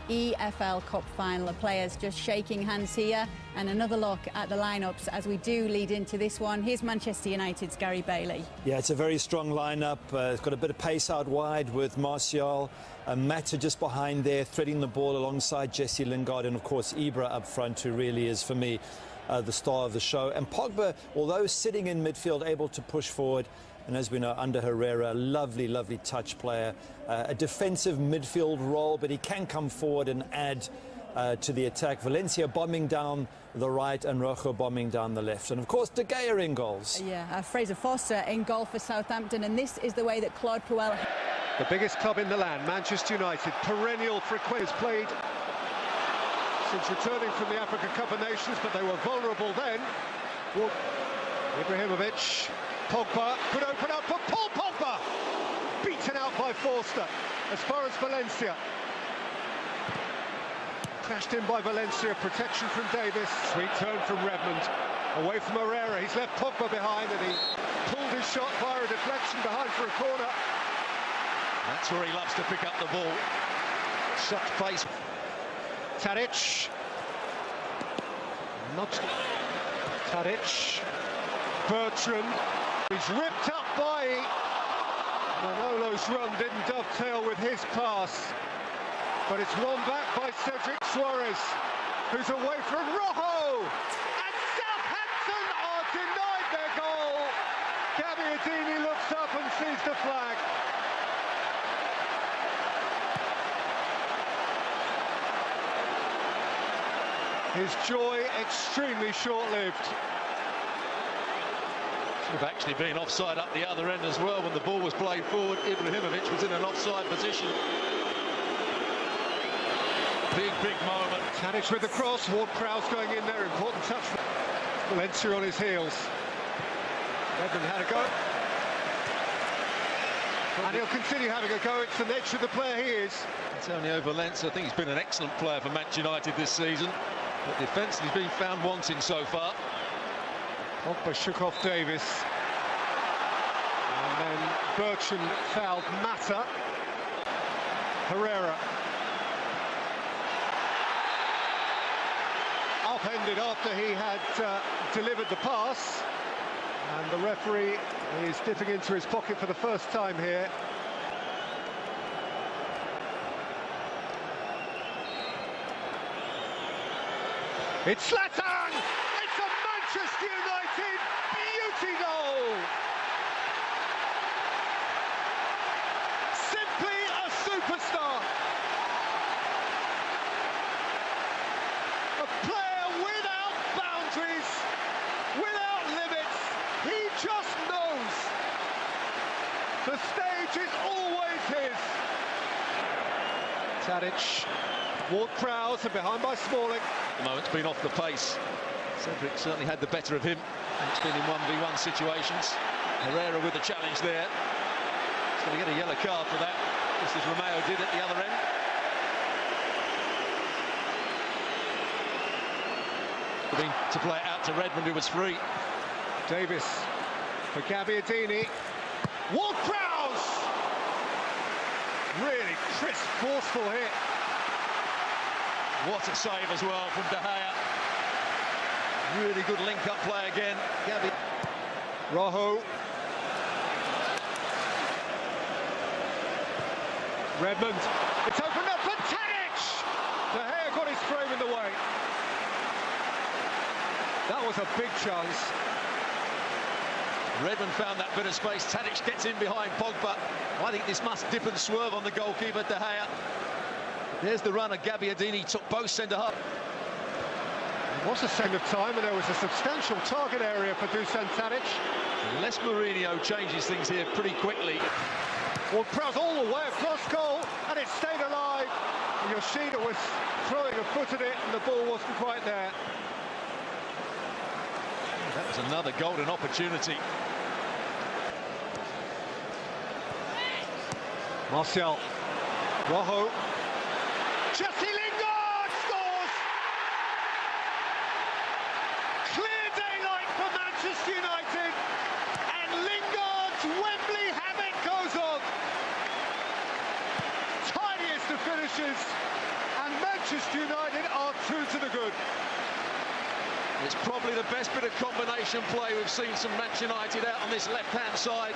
EFL Cup Final. The players just shaking hands here, and another look at the lineups as we do lead into this one. Here's Manchester United's Gary Bailey. Yeah, it's a very strong lineup. It's got a bit of pace out wide with Martial, Mata just behind there, threading the ball alongside Jesse Lingard, and of course Ibra up front, who really is, for me, the star of the show. And Pogba, although sitting in midfield, able to push forward. And as we know, Ander Herrera, lovely, lovely touch player, a defensive midfield role, but he can come forward and add to the attack. Valencia bombing down the right and Rojo bombing down the left. And of course, De Gea in goals. Yeah, Fraser Forster in goal for Southampton. And this is the way that Claude Puel... The biggest club in the land, Manchester United, perennial frequently played since returning from the Africa Cup of Nations, but they were vulnerable then. Ibrahimović. Pogba could open up for Paul Pogba, beaten out by Forster as far as Valencia. Crashed in by Valencia, protection from Davis. Sweet turn from Redmond, away from Herrera. He's left Pogba behind and he pulled his shot via a deflection behind for a corner. That's where he loves to pick up the ball. Such pace. Tadic. Not Tadic. Bertrand. He's ripped up by Manolo's run, didn't dovetail with his pass, but it's won back by Cedric Suarez, who's away from Rojo, and Southampton are denied their goal. Gabbiadini looks up and sees the flag. His joy extremely short-lived. Should have actually been offside up the other end as well when the ball was played forward. Ibrahimović was in an offside position. Big moment. Tadic with the cross, Ward-Prowse going in there, important touch. Valencia on his heels. Redmond had a go. And he'll continue having a go. It's the nature of the player he is. Antonio Valencia, I think he's been an excellent player for Manchester United this season, but defensively he's been found wanting so far. Pogba shook off Davis, and then Bertrand fouled Mata. Herrera upended after he had delivered the pass, and the referee is dipping into his pocket for the first time here. It's Zlatan! It's a Manchester United beauty goal! Simply a superstar! A player without boundaries, without limits. He just knows the stage is always his. Tadic, Ward-Prowse, and behind by Smalling. The moment's been off the pace. Cedric certainly had the better of him. It's been in 1v1 situations. Herrera with the challenge there. He's going to get a yellow card for that, just as Romeo did at the other end. To play it out to Redmond, who was free. Davis for Gabbiadini. Ward-Prowse! Really crisp, forceful hit. What a save as well from De Gea. Really good link-up play again. Gabby. Rojo. Redmond. It's opened up for Tadic! De Gea got his frame in the way. That was a big chance. Redmond found that bit of space. Tadic gets in behind Pogba. I think this must dip and swerve on the goalkeeper, De Gea. There's the runner. Gabbiadini took both centre-half. It was a second of time, and there was a substantial target area for Dusan Tadic. Unless Mourinho changes things here pretty quickly. Ward-Prowse all the way across goal, and it stayed alive. Yoshida was throwing a foot at it, and the ball wasn't quite there. That was another golden opportunity. Martial. Rojo. Jesse Lingard scores! Clear daylight for Manchester United, and Lingard's Wembley habit goes on. Tiniest of finishes, and Manchester United are 2 to the good. It's probably the best bit of combination play we've seen from Manchester United out on this left-hand side.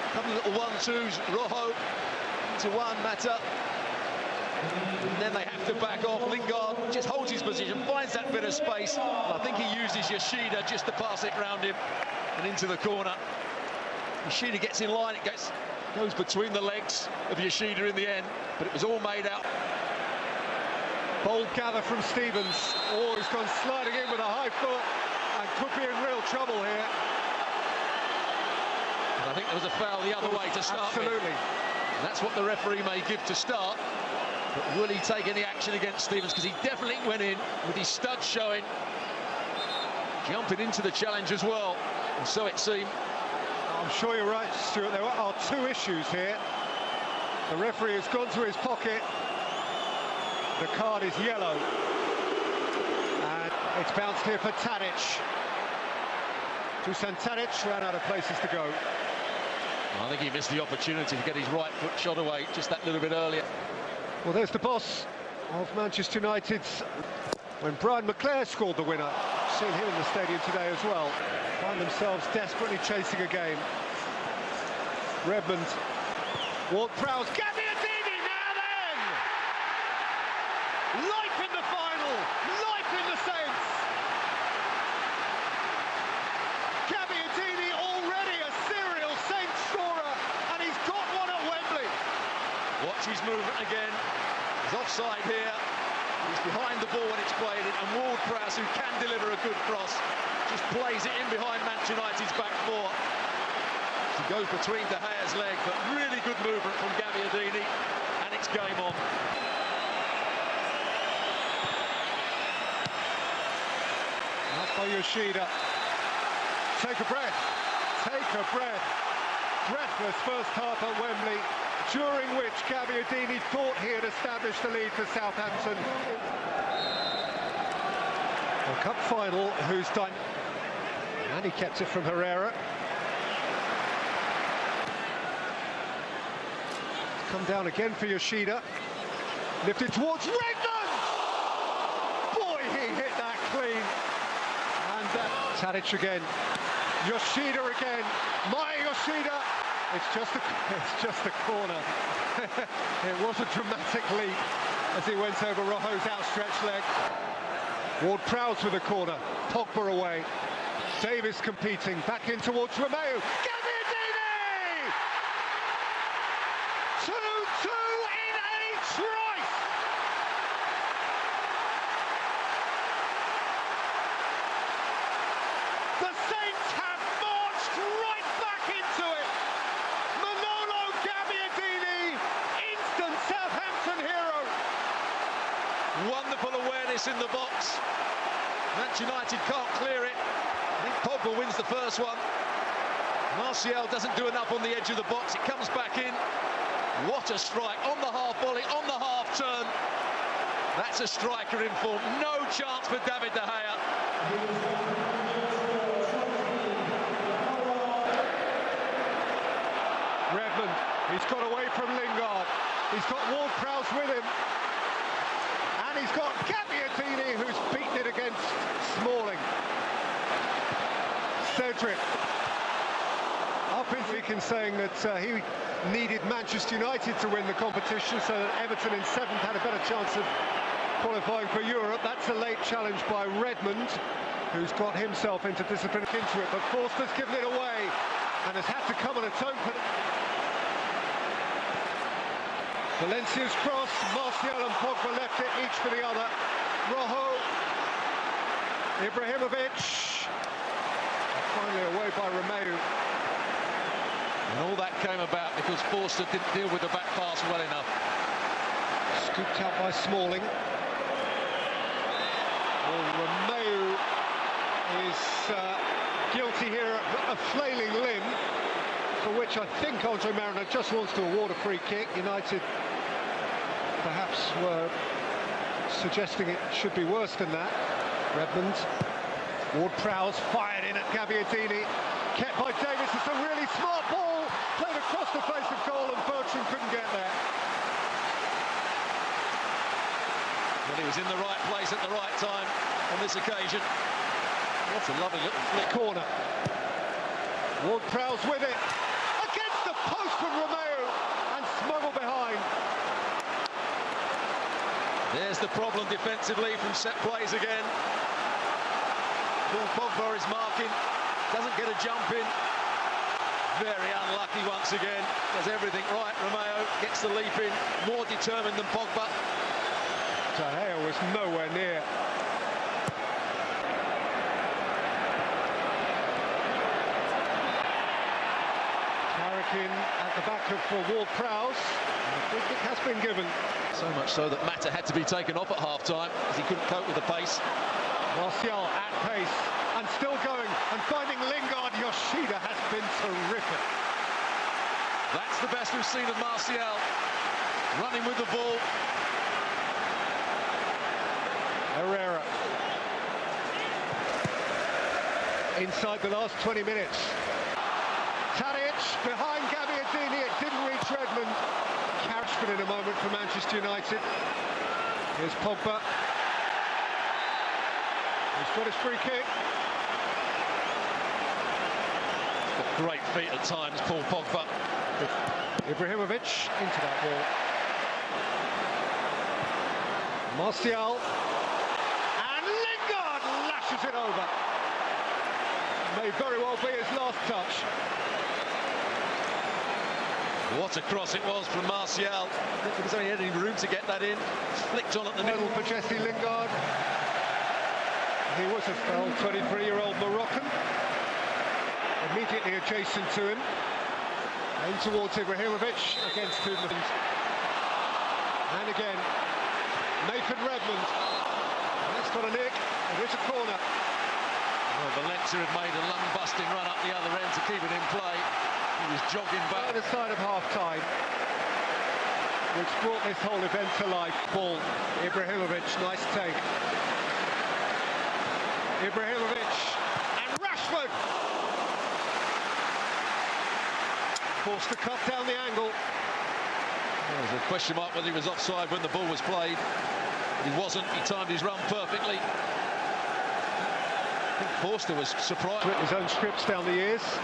A couple of little 1-2s, Rojo into one, Mata. And then they have to back off. Lingard just holds his position, finds that bit of space. And I think he uses Yoshida just to pass it round him and into the corner. Yoshida gets in line, it goes between the legs of Yoshida in the end, but it was all made out. Bold gather from Stevens. Oh, he's gone sliding in with a high foot and could be in real trouble here. And I think there was a foul the other way to start. Absolutely. And that's what the referee may give to start. But will he take any action against Stevens? Because he definitely went in with his studs showing, jumping into the challenge as well. And so it seemed. I'm sure you're right, Stuart. There are 2 issues here. The referee has gone to his pocket. The card is yellow. And it's bounced here for Tadic. Dusan Tadic ran out of places to go. I think he missed the opportunity to get his right foot shot away just that little bit earlier. Well, there's the boss of Manchester United when Brian McClair scored the winner. Seen him in the stadium today as well. Find themselves desperately chasing a game. Redmond, Ward-Prowse, Gabbiadini, now then! Life in the final, life in the Saints! Gabbiadini already a serial Saints scorer, and he's got one at Wembley. Watch his movement again. He's offside here. He's behind the ball when it's played in, and Ward-Prowse, who can deliver a good cross, just plays it in behind Manchester United's back 4. He goes between De Gea's leg, but really good movement from Gabbiadini, and it's game on. Up by Yoshida. Take a breath. Take a breath. Breathless first half at Wembley, during which Gabbiadini thought he had established the lead for Southampton. A cup final, who's done, and he kept it from Herrera. Come down again for Yoshida. Lifted towards Redmond! Boy, he hit that clean. And Tadic again. Yoshida again. My Yoshida! It's just a corner. It was a dramatic leap as he went over Rojo's outstretched leg. Ward-Prowse with a corner. Pogba away. Davis competing. Back in towards Romeo. Gabbiadini! 2-2 in a trice! The Saints have marched right back into it. Manolo Gabbiadini, instant Southampton hero. Wonderful awareness in the box. Manchester United can't clear it. I think Pogba wins the first one. Martial doesn't do enough on the edge of the box. It comes back in. What a strike on the half volley, on the half turn. That's a striker in form. No chance for David De Gea. Redmond, he's got away from Lingard. He's got Ward-Prowse with him. And he's got Gabbiadini, who's beaten it against Smalling. Cedric. Up in Beacon saying that he needed Manchester United to win the competition so that Everton in 7th had a better chance of qualifying for Europe. That's a late challenge by Redmond, who's got himself into discipline into it, but Forster's given it away and has had to come on its own. Valencia's cross, Martial and Pogba left it, each for the other. Rojo, Ibrahimovic, finally away by Romeo. And all that came about because Forster didn't deal with the back pass well enough. Scooped out by Smalling. Well, Romeo is guilty here of a flailing limb, for which I think Andre Mariner just wants to award a free kick. United perhaps were suggesting it should be worse than that. Redmond, Ward-Prowse fired in at Gabbiadini, kept by Davis. It's a really smart ball, played across the face of goal, and Bertrand couldn't get there. Well, he was in the right place at the right time on this occasion. That's a lovely little flick. Corner. Ward-Prowse with it. Against the post from Romeo and smuggled behind. There's the problem defensively from set plays again. Paul Pogba is marking, doesn't get a jump in. Very unlucky once again. Does everything right. Romeo gets the leap in, more determined than Pogba. De Gea was nowhere near. Carrick in at the back for Ward-Prowse. The free kick has been given. So much so that Mata had to be taken off at half-time as he couldn't cope with the pace. Martial at pace and still going and finding Lingard. Yoshida has been terrific. That's the best we've seen of Martial. Running with the ball. Herrera. Inside the last 20 minutes. Tadic behind Gabbiadini. It didn't reach Redmond. Carrick in a moment for Manchester United. Here's Pogba. He's got his free kick. He's got great feet at times, Paul Pogba. Ibrahimović into that ball. Martial. And Lingard lashes it over. May very well be his last touch. What a cross it was from Martial. I don't think there's any room to get that in. Flicked on at the middle. For Jesse Lingard. He was a foul, 23-year-old Moroccan. Immediately adjacent to him. In towards Ibrahimović against Southampton. And again, Nathan Redmond. That's got a nick. It is a corner. Well, Valencia had made a lung-busting run up the other end to keep it in play. He was jogging back. At the side of half-time, which brought this whole event to life. Ball, Ibrahimović, nice take. Ibrahimović and Rashford. Forced to cut down the angle. There was a question mark whether he was offside when the ball was played. He wasn't. He timed his run perfectly. I think Forster was surprised. Written his own scripts down the years.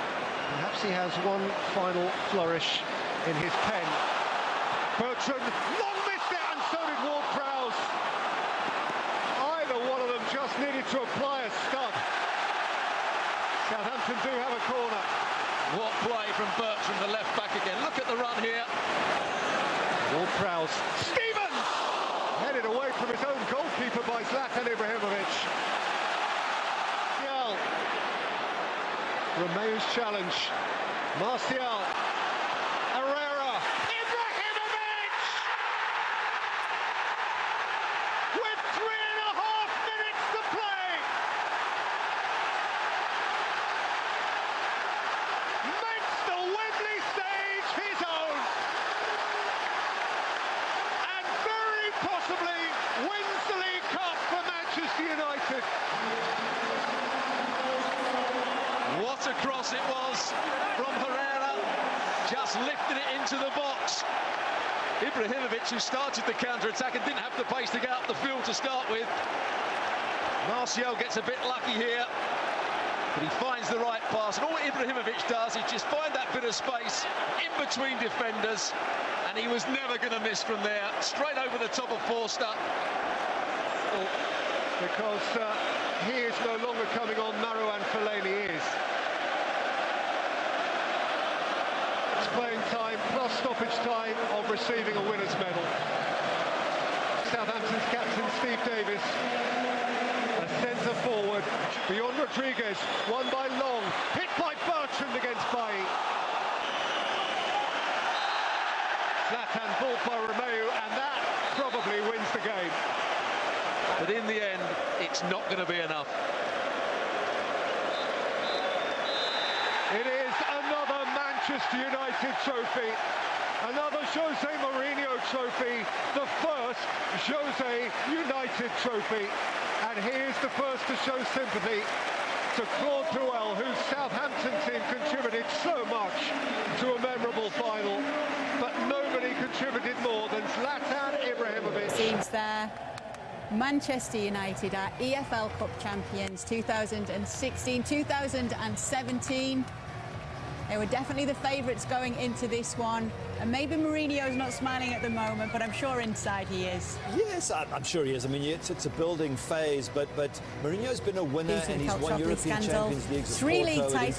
Perhaps he has one final flourish in his pen. Bertrand long missed it, and so did Ward-Prowse. Either one of them just needed to apply a stud. Southampton do have a corner. What play from Bertrand, the left back again. Look at the run here. Ward-Prowse. Stevens! Headed away from his own goalkeeper by Zlatan Ibrahimovic. Martial. Romeo's challenge. Martial. Herrera. Ibrahimovic! With 3.5 minutes to play. Makes the Wembley stage his own. And very possibly wins the League Cup for Manchester United. What a cross it was from Herrera. Just lifted it into the box. Ibrahimovic, who started the counter-attack and didn't have the pace to get up the field to start with. Martial gets a bit lucky here, but he finds the right pass. And all Ibrahimovic does is just find that bit of space in between defenders, and he was never going to miss from there. Straight over the top of Forster. Because he is no longer coming on, Marouane Fellaini is. It's playing time plus stoppage time of receiving a winner's medal. Southampton's captain Steve Davis, a centre forward beyond Rodriguez, won by Long, hit by Bertrand against Bailly. Zlatan bought by Romeo, and that probably wins the game. But in the end, it's not going to be enough. It is another Manchester United trophy, another Jose Mourinho trophy, the first Jose United trophy. And he is the first to show sympathy to Claude Puel, whose Southampton team contributed so much to a memorable final, but nobody contributed more than Zlatan Ibrahimovic. Seems there. Manchester United are EFL Cup champions 2016, 2017. They were definitely the favourites going into this one. And maybe Mourinho's not smiling at the moment, but I'm sure inside he is. Yes, I'm sure he is. I mean, it's a building phase, but Mourinho's been a winner and he's won European Champions Leagues. 3 league titles.